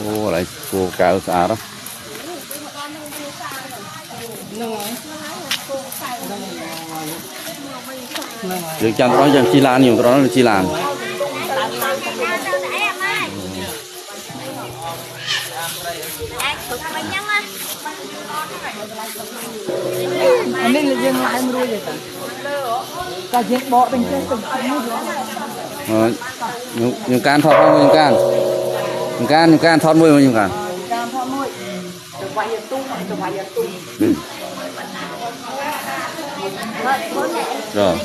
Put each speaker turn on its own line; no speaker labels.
ô lại cô cao xa đó được chăn đó chẳng chi lan nhiều đó là chi lan
anh là dân lại mua vậy ta dân bỏ bên trên
những can thọt không những can thọt môi những can rồi